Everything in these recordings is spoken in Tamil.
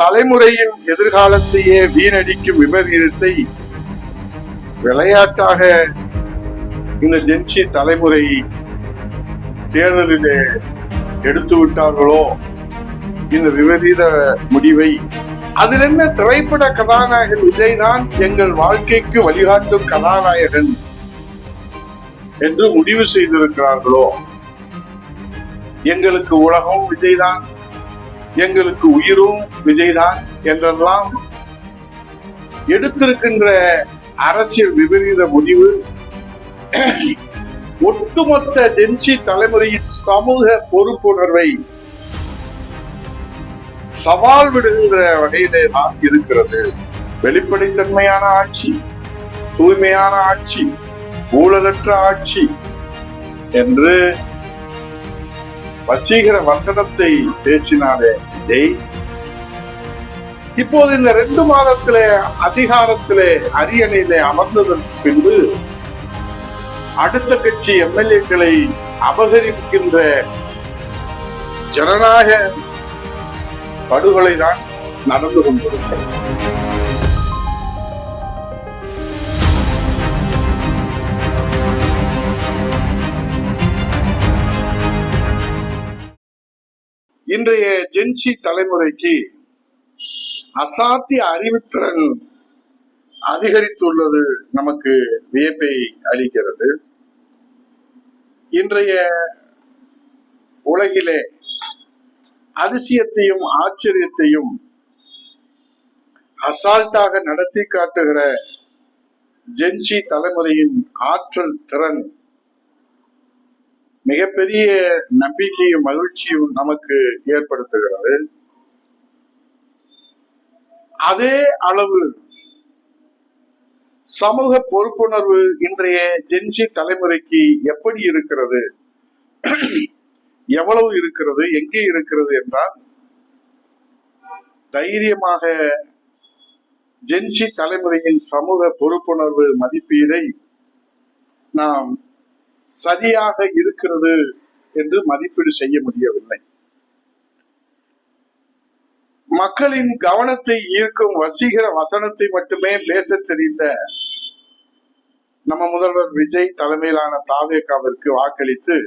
தலைமுறையின் எதிர்காலத்தையே வீணடிக்கும் விபரீதத்தை விளையாட்டாக இந்த ஜென்சி தலைமுறை தேர்தலிலே எடுத்து விட்டார்களோ இந்த விபரீத முடிவை. அதில் என்ன, திரைப்பட கதாநாயகன் விஜய் தான் எங்கள் வாழ்க்கைக்கு வழிகாட்டும் கதாநாயகன் என்று முடிவு செய்திருக்கிறார்களோ, எங்களுக்கு உலகம் விஜய் தான், எங்களுக்கு உயிரும் விஜய் தான் என்றெல்லாம் எடுத்திருக்கின்ற அரசியல் விபரீத முடிவு ஒட்டுமொத்த ஜென்சி தலைமுறையின் சமூக பொறுப்புணர்வை சவால் விடுகின்ற வகையிலே தான் இருக்கிறது. வெளிப்படைத்தன்மையான ஆட்சி, தூய்மையான ஆட்சி, ஊழலற்ற ஆட்சி என்று வசீகர வசனத்தை பேசினாரே விஜய், இப்போது இந்த 2 மாதத்திலே அதிகாரத்திலே அரியணையிலே அமர்ந்ததற்கு பின்பு அடுத்த கட்சி எம்எல்ஏக்களை அபகரிக்கின்ற ஜனநாயக படுகொலை தான் நடந்து கொண்டிருக்கிறது. இன்றைய ஜென்சி தலைமுறைக்கு அசாத்திய அறிவுத்திறன் அதிகரித்துள்ளது நமக்கு வியப்பை அளிக்கிறது. இன்றைய உலகிலே அதிசயத்தையும் ஆச்சரியத்தையும் அசால்ட்டாக நடத்தி காட்டுகிற ஜென்சி தலைமுறையின் ஆற்றல் திறன் மிகப்பெரிய நம்பிக்கையும் மகிழ்ச்சியும் நமக்கு ஏற்படுத்துகிறது. அதே அளவு சமூக பொறுப்புணர்வு இன்றைய ஜென்சி தலைமுறைக்கு எப்படி இருக்கிறது, எவ்வளவு இருக்கிறது, எங்கே இருக்கிறது என்றால், தைரியமாக ஜென்சி தலைமுறையின் சமூக பொறுப்புணர்வு மதிப்பீடை நாம் சரியாக இருக்கிறது என்று மதிப்பீடு செய்ய முடியவில்லை. மக்களின் கவனத்தை ஈர்க்கும் வசீகர வசனத்தை மட்டுமே பேச தெரிந்த நம்ம முதல்வர் விஜய் தலைமையிலான தாவேகாவிற்கு வாக்களித்து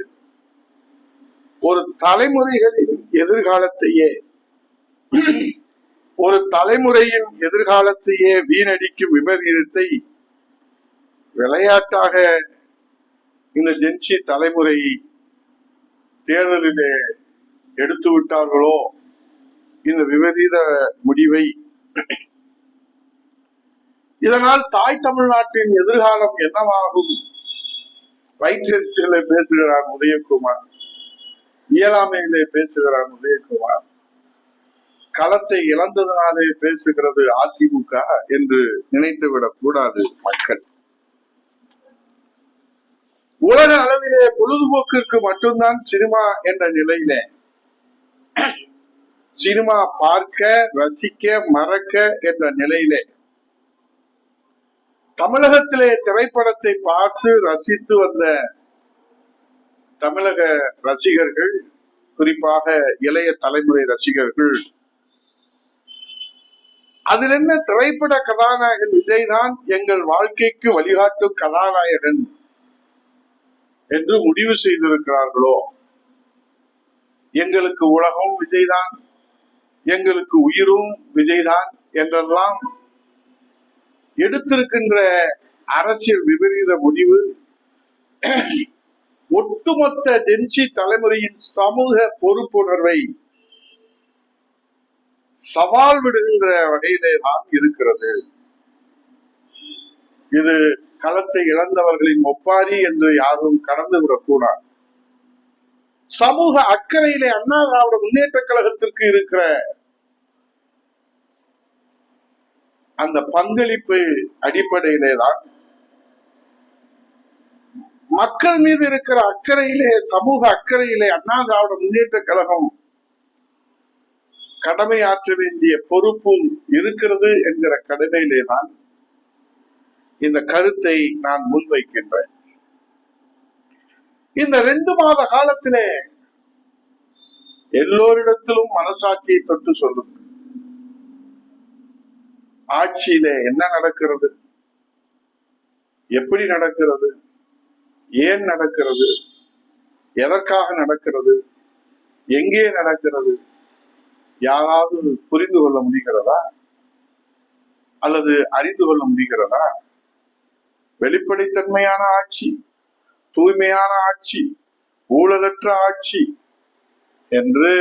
ஒரு தலைமுறைகளின் எதிர்காலத்தையே வீணடிக்கும் விபரீதத்தை விளையாட்டாக இந்த ஜென்சி தலைமுறை தேர்தலிலே எடுத்து விட்டார்களோ இந்த விபரீத முடிவை. இதனால் தாய் தமிழ்நாட்டின் எதிர்காலம் என்னவாகும்? வயிற்றெரிச்சலை பேசுகிறார் உதயகுமார், இயலாமையிலே பேசுகிறார் உதயகுமார், களத்தை இழந்ததனாலே பேசுகிறது அதிமுக என்று நினைத்துவிடக் கூடாது மக்கள். உலக அளவிலே பொழுதுபோக்கிற்கு மட்டும்தான் சினிமா என்ற நிலையிலே சினிமா பார்க்க, ரசிக்க, மறக்க என்ற நிலையிலே தமிழகத்திலே திரைப்படத்தை பார்த்து ரசித்து வந்த தமிழக ரசிகர்கள், குறிப்பாக இளைய தலைமுறை ரசிகர்கள், அதில் என்ன, திரைப்பட கதாநாயகன் விஜய் தான் எங்கள் வாழ்க்கைக்கு வழிகாட்டும் கதாநாயகன் என்று முடிவு செய்திருக்கிறார்களோ, எங்களுக்கு உலகம் விஜய் தான், எங்களுக்கு உயிரும் விஜய் தான் என்றெல்லாம் எடுத்திருக்கின்ற அரசியல் விபரீத முடிவு ஒட்டுமொத்த ஜென்சி தலைமுறையின் சமூக பொறுப்புணர்வை சவால் விடுகின்ற வகையிலே தான் இருக்கிறது. இது களத்தை இழந்தவர்களின் ஒப்பாரி என்று யாரும் கடந்து விடக்கூடாது. சமூக அக்கறையிலே அண்ணா திராவிட முன்னேற்ற கழகத்திற்கு இருக்கிற அந்த பங்களிப்பு அடிப்படையிலே தான், மக்கள் மீது இருக்கிற அக்கறையிலே, சமூக அக்கறையிலே அண்ணா திராவிட முன்னேற்ற கழகம் கடமை ஆற்ற வேண்டிய பொறுப்பும் இருக்கிறது என்கிற கடமையிலே தான் இந்த கருத்தை நான் முன்வைக்கின்றேன். இந்த 2 மாத காலத்திலே எல்லோரிடத்திலும் மனசாட்சியை தொட்டு சொல்லுங்கள். ஆட்சியில என்ன நடக்கிறது, எப்படி நடக்கிறது, ஏன் நடக்கிறது, எதற்காக நடக்கிறது, எங்கே நடக்கிறது, யாராவது புரிந்து கொள்ள முடிகிறதா அல்லது அறிந்து கொள்ள முடிகிறதா? வெளிப்படைத்தன்மையான ஆட்சி, தூய்மையான ஆட்சி, ஊழலற்ற ஆட்சி என்று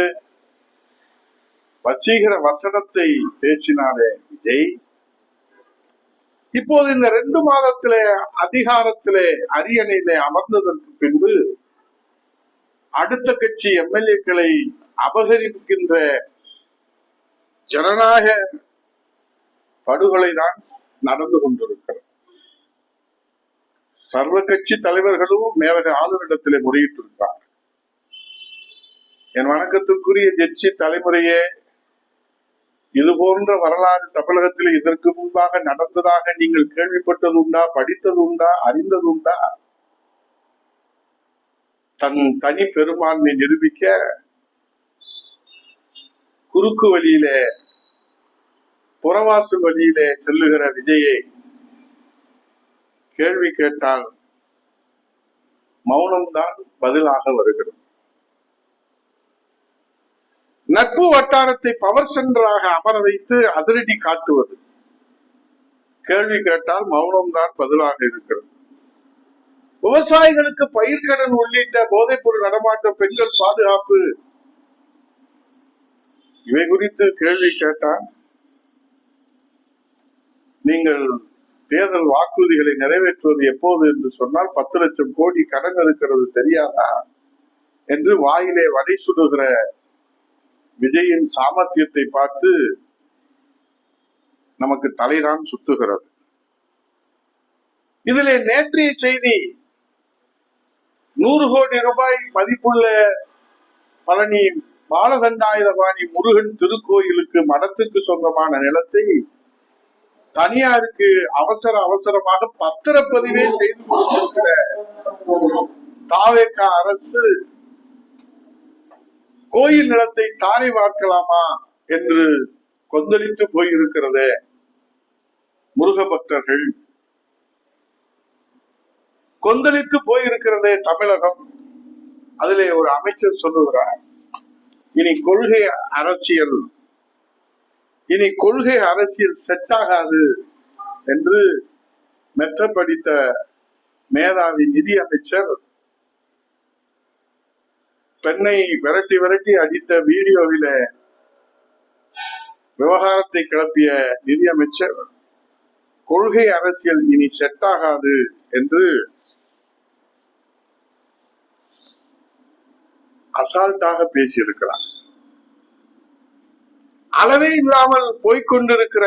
வசீகர வசனத்தை பேசினாரே விஜய், இப்போது இந்த 2 மாதத்திலே அதிகாரத்திலே அரியணையிலே அமர்ந்ததற்கு பின்பு அடுத்த கட்சி எம்எல்ஏக்களை அபகரிக்கின்ற ஜனநாயக படுகொலை தான் நடந்து கொண்டிருக்கிறது. சர்வ கட்சி தலைவர்களும் மேலக ஆளுநரிடத்திலே முறையிட்டிருக்கிறார். என் வணக்கத்திற்குரிய ஜட்ஜி தலைமுறையே, இது போன்ற வரலாறு தமிழகத்தில் இதற்கு முன்பாக நடந்ததாக நீங்கள் கேள்விப்பட்டது உண்டா, படித்தது உண்டா, அறிந்தது உண்டா? தன் தனி பெரும்பான்மை நிரூபிக்க குறுக்கு வழியிலே, புறவாசு வழியிலே செல்லுகிற விஜயை கேள்வி கேட்டால் மௌனம்தான் பதிலாக வருகிறது. நட்பு வட்டாரத்தை பவர் சென்டராக அமர வைத்து அதிரடி காட்டுவது, கேள்வி கேட்டால் மௌனம்தான் பதிலாக இருக்கிறது. விவசாயிகளுக்கு பயிர்க்கடன் உள்ளிட்ட போதைப் பொருள் நடமாட்டம், பெண்கள் பாதுகாப்பு, இவை குறித்து கேள்வி கேட்டால் நீங்கள் தேர்தல் வாக்குறுதிகளை நிறைவேற்றுவது எப்போது என்று சொன்னால் 10 லட்சம் கோடி கடன் இருக்கிறது தெரியாதா என்று வாயிலே வடை சுடுகிற விஜயின் சாமர்த்தியத்தை பார்த்து நமக்கு தலைதான் சுத்துகிறது. இதிலே நேற்றைய செய்தி, 100 கோடி ரூபாய் மதிப்புள்ள பழனி பாலதண்டாயுதபாணி முருகன் திருக்கோயிலுக்கு மடத்துக்கு சொந்தமான நிலத்தை தனியாருக்கு அவசரமாக பத்திரப்பதிவே செய்து கொடுத்திருக்கிற தாவேகா அரசு கோயில் நிலத்தை தாரை வார்க்கலாமா என்று கொந்தளித்து போயிருக்கிறதே முருக பக்தர்கள், கொந்தளித்து போயிருக்கிறதே தமிழகம். அதிலே ஒரு அமைச்சர் சொல்லுகிறார், இனி கொள்கை அரசியல் செட் ஆகாது என்று மெத்த படித்த மேதாவி நிதி அமைச்சர் பெண்ணை விரட்டி அடித்த வீடியோவில விவகாரத்தை கிளப்பிய நிதி அமைச்சர் கொள்கை அரசியல் இனி செட் ஆகாது என்று அசால்ட்டாக பேசியிருக்கிறார். அளவே இல்லாமல் போய்கொண்டிருக்கிற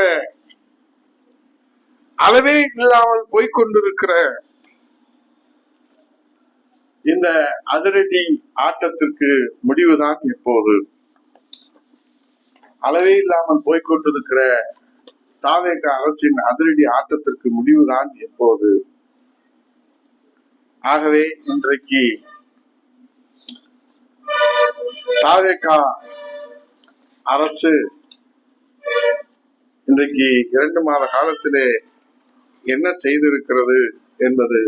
இந்த அதிரடி ஆட்டத்திற்கு முடிவுதான் எப்போது? அளவே இல்லாமல் போய்கொண்டிருக்கிற தாவேகா அரசின் அதிரடி ஆட்டத்திற்கு முடிவுதான் எப்போது? ஆகவே இன்றைக்கு தாவேகா அரசு இன்றைக்கு 2 மாத காலத்திலே என்ன செய்திருக்கிறது என்பது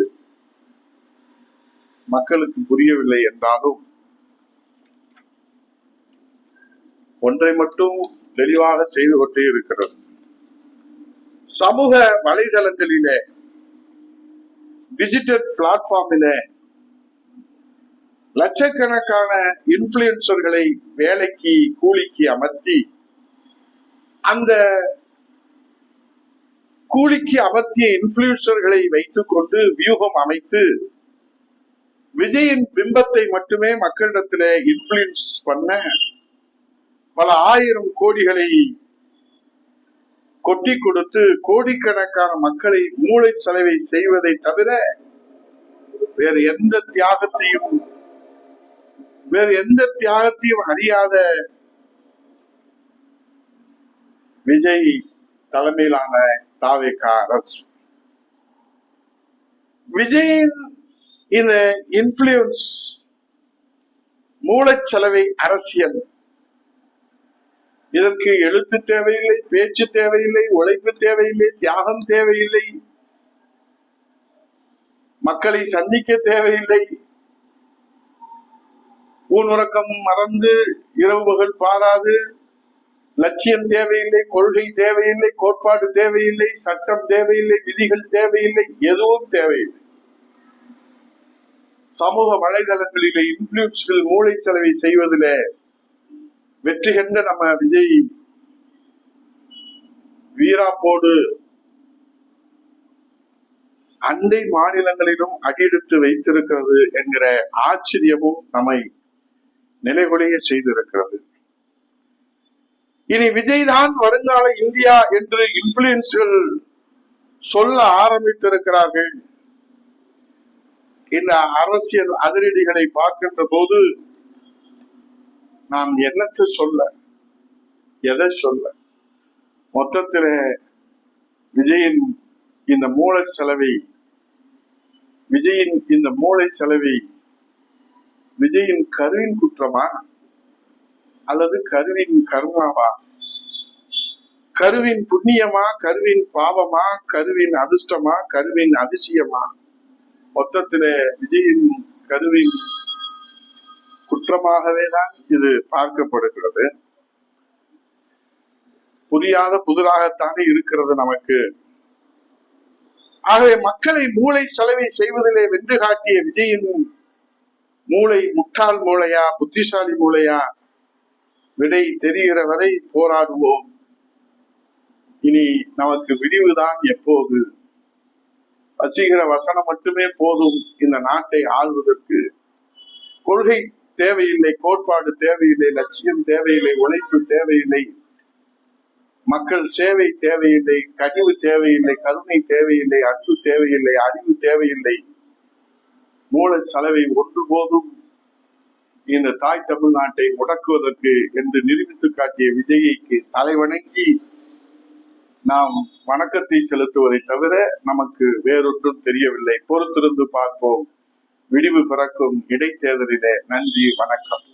மக்களுக்கு புரியவில்லை என்றாலும் ஒன்றை மட்டும் தெளிவாக செய்து கொண்டே இருக்கிறது. சமூக வலைதளங்களிலே, டிஜிட்டல் பிளாட்ஃபார்மிலே லட்சக்கணக்கான இன்ஃபுளுசர்களை வேலைக்கு கூலிக்கு அமர்த்தி, அந்த கூலிக்கு அமர்த்திய இன்ஃபுளுசர்களை வைத்துக் கொண்டு வியூகம் அமைத்து விஜயின் பிம்பத்தை மட்டுமே மக்களிடத்திலே இன்ஃபுளுன்ஸ் பண்ண பல 1000 கோடிகளை கொட்டி கொடுத்து கோடிக்கணக்கான மக்களை மூளை செலவை செய்வதை தவிர வேறு எந்த தியாகத்தையும் அறியாத விஜய் தலைமையிலான தாவேகா அரசு, விஜயின் இந்த இன்ஃபுளுன்ஸ் மூளைச்சலவை அரசியல் இதற்கு எழுத்து தேவையில்லை, பேச்சு தேவையில்லை, உழைப்பு தேவையில்லை, தியாகம் தேவையில்லை, மக்களை சந்திக்க தேவையில்லை, ஊனுறக்கம் மறந்து இரவு பகல் பாராது, லட்சியம் தேவையில்லை, கொள்கை தேவையில்லை, கோட்பாடு தேவையில்லை, சட்டம் தேவையில்லை, விதிகள் தேவையில்லை, எதுவும் தேவையில்லை. சமூக வலைதளங்களிலே இன்ஃபுளுன்ஸ்கள் மூளை செலவை செய்வதில வெற்றி கண்ட நம்ம விஜய் வீராப்போடு அண்டை மாநிலங்களிலும் அடியெடுத்து வைத்திருக்கிறது என்கிற ஆச்சரியமும் நம்மை நிலைகுலைய செய்திருக்கிறது. இனி விஜய் தான் வருங்கால இந்தியா என்று இன்ஃபுளுன்ஸ்கள் சொல்ல ஆரம்பித்திருக்கிறார்கள். இந்த அரசியல் அதிரடிகளை பார்க்கின்ற போது நாம் என்னத்தை சொல்ல, எதை சொல்ல? மொத்தத்தில் விஜயின் இந்த மூளை செலவை விஜயின் கருவின் குற்றமா அல்லது கருவின் கர்மாவா? கருவின் புண்ணியமா, கருவின் பாவமா, கருவின் அதிர்ஷ்டமா, கருவின் அதிசயமா? மொத்தத்தில விஜயின் கருவின் குற்றமாகவே தான் இது பார்க்கப்படுகிறது. புரியாத புதிராகத்தானே இருக்கிறது நமக்கு. ஆகவே மக்களை மூளை செலவை செய்வதிலே வென்று காட்டிய விஜயின் மூளை முட்டாள் மூளையா, புத்திசாலி மூளையா? விடை தெரிகிற வரை போராடுவோம். இனி நமக்கு விடிவுதான் எப்போது? வசீகர வசனம் மட்டுமே போதும் இந்த நாட்டை ஆள்வதற்கு. கொள்கை தேவையில்லை, கோட்பாடு தேவையில்லை, லட்சியம் தேவையில்லை, உழைப்பு தேவையில்லை, மக்கள் சேவை தேவையில்லை, கனிவு தேவையில்லை, கருணை தேவையில்லை, அன்பு தேவையில்லை, அறிவு தேவையில்லை. மூளை செலவை ஒன்று போதும் இந்த தாய் தமிழ்நாட்டை முடக்குவதற்கு என்று நிரூபித்து காட்டிய விஜய்க்கு தலைவணங்கி நாம் வணக்கத்தை செலுத்துவதை தவிர நமக்கு வேறொன்றும் தெரியவில்லை. பொறுத்திருந்து பார்ப்போம். விடிவு பிறக்கும் இடைத்தேர்தலிலே. நன்றி, வணக்கம்.